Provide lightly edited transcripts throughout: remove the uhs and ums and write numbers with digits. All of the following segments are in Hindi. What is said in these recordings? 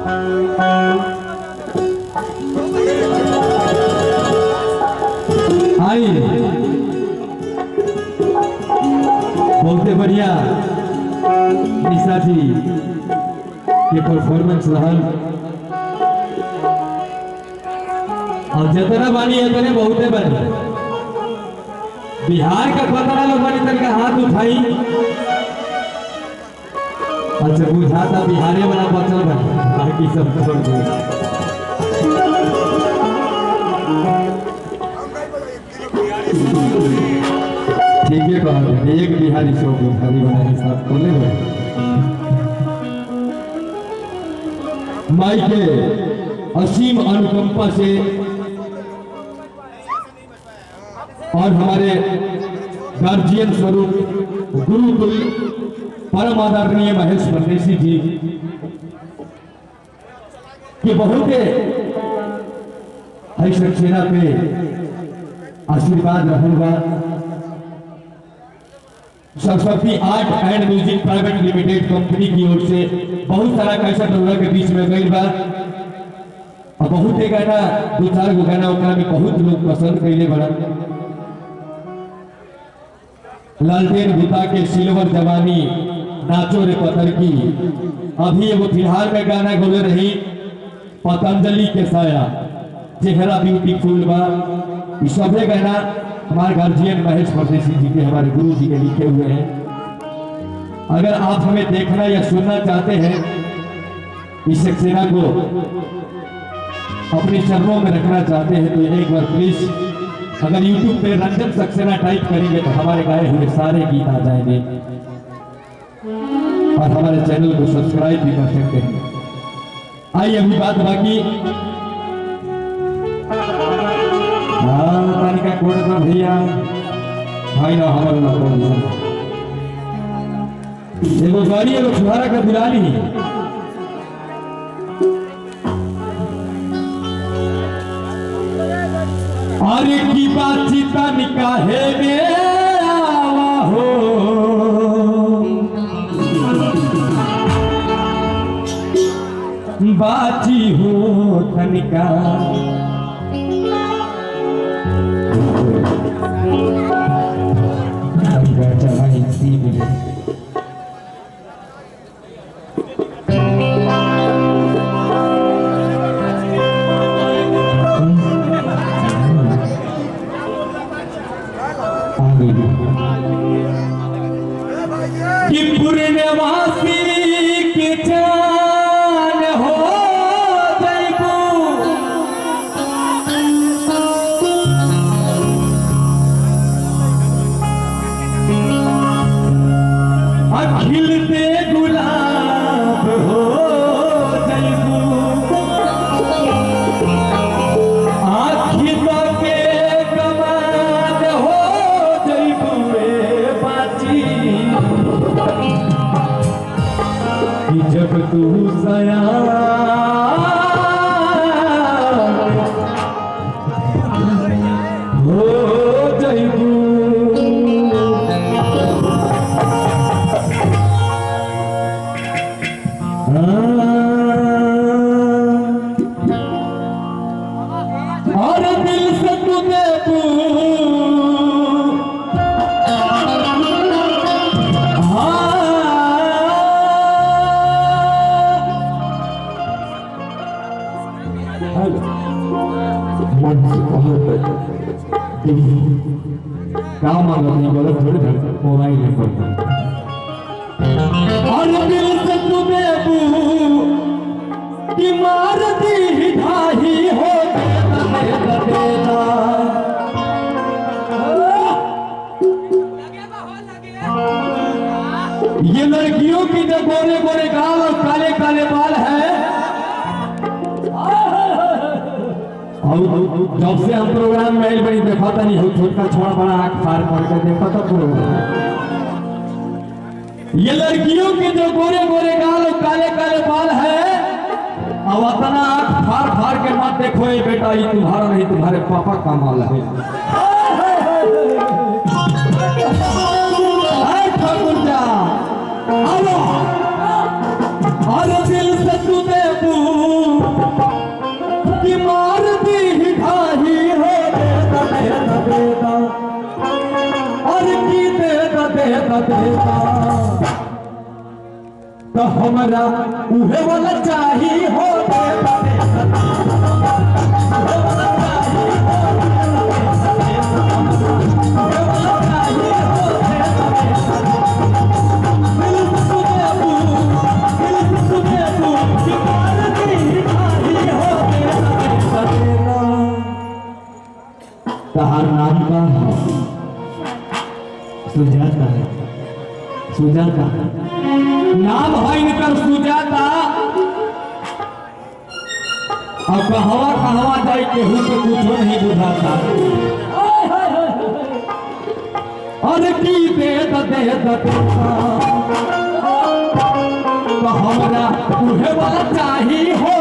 आई बहुत बढ़िया निशा जी के परफॉर्मेंस रहल और जितना बानी उतने बहुते बने बिहार का पता लोग बनी तक हाथ उठाई। अच्छा बुझाता बिहारे वाला बचल बने बाकी सब छोड़ दो। ठीक है कहा एक बिहारी शो बिहारी वाला हिसाब कर ले माई के असीम अनुकंपा से और हमारे गार्जियन स्वरूप गुरुकुल परम आदरणीय महेश परदेसी जी के बहुत सक्सेना पे आशीर्वाद रहूंगा। Saraswati art and music private limited company की ओर से बहुत सारा कैसेट लोगों के बीच में गई बा और बहुत गाना दो चार गो गाना में बहुत लोग पसंद कैले बड़ा। लालटेन बुता के सिल्वर जवानी नाचो रे पत्थर की अभी वो फिलहाल में गाना गोले रही पतंजलि के साया चेहरा ब्यूटीफुल बा। सभे गाना हमारे गार्जियन महेश परदेसी जी के हमारे गुरु जी के लिखे हुए हैं। अगर आप हमें देखना या सुनना चाहते हैं इस सक्सेना को अपने चरणों में रखना चाहते हैं तो एक बार प्लीज अगर YouTube पे रंजन सक्सेना टाइप करेंगे तो हमारे गाए हुए सारे गीत आ जाएंगे और हमारे चैनल को सब्सक्राइब भी कर सकते हैं। आइए अभी बात बाकी का कोड का भैया भाई ना हमारे ना कोड एगो गाड़ी एगो छुहारा का दिलानी अरे की बातचीत निकाहे में आवा हो बाची हो तनिका कि पूर्णवासी के जान हो जयबू खिलते गुलाब हो जयबू आखिर के कमान हो जयबू बाची जब तू सया हो जयबू और दिल से तू देबू काम नहीं बोलो थोड़ी देर मोबाइल में और दिल से तू देबू कि मार दी ढाही हो ये लड़कियों की जो गोरे गोरे गाल और काले काले बाल है जब से हम प्रोग्राम में आई बड़ी देखा था नहीं छोटा छोटा बड़ा आंख फाड़ करके देखा था प्रोग्राम। ये लड़कियों के जो गोरे गोरे गाल और काले काले बाल है अब अपना आंख फाड़ फाड़ के मत देखो ये बेटा ये तुम्हारा नहीं तुम्हारे पापा का माल है। ठाकुर जा और दिल से तू देबू देता तो हमरा उहे वाला चाहिए हो तहार नाम का सुजाता है, सुजाता नाम है इनकर सुजाता। और कहवा कहवा जाए केहू के कुछ नहीं बुझाता। अरे की दे तो हमरा उहे वाला चाहिए हो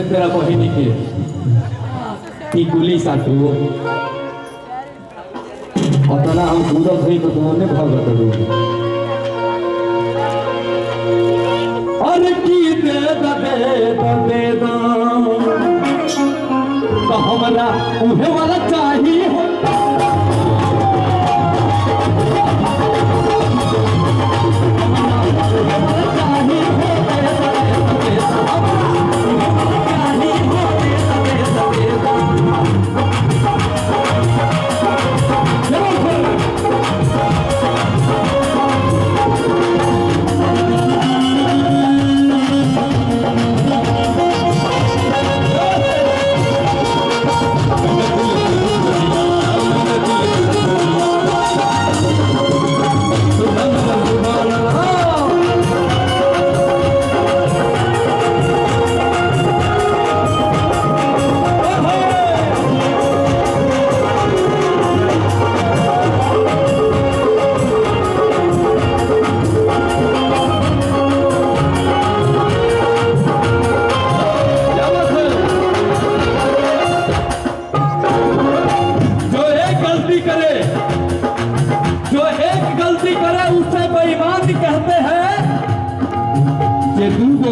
तेरा बहिनी की कुली साटू अतना हम पूरा थई तो तोने भागत रो। अरे की दे तो हमरा उहे वाला चाहिए हो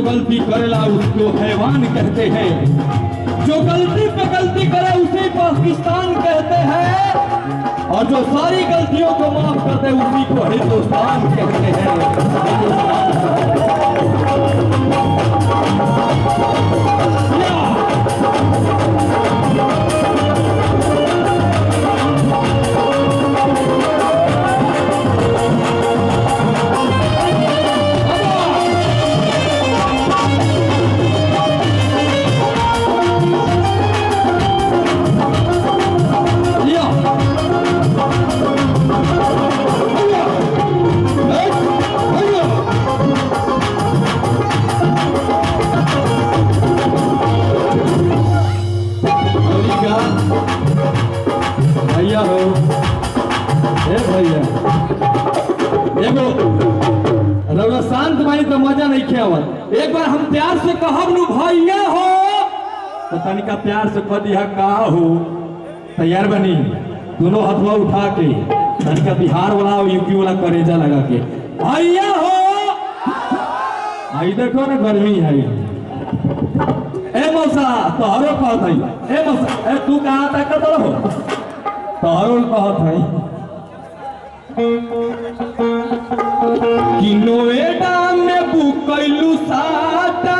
गलती करेला उसको हैवान कहते हैं, जो गलती पे गलती करे उसे पाकिस्तान कहते हैं, और जो सारी गलतियों को माफ कर दे उसी को हिंदुस्तान कहते हैं। का भैया हो, ए भैया एगो रउरा शांत बानी तो मजा नहीं खेवत। एक बार हम प्यार से कहब नु भैया हो तो तनिका प्यार से कह दिया का हो। तैयार बनी? दोनों हथवा उठा के तनिका बिहार वाला और यूपी वाला करेजा लगा के भैया हो। आई देखो ना गर्मी है। ए मौसा तोहरो कहत है, ए मौसा ए तू कहाँ तक हो तोहरो कहत है कि नोएडा में बुक कैलू साटा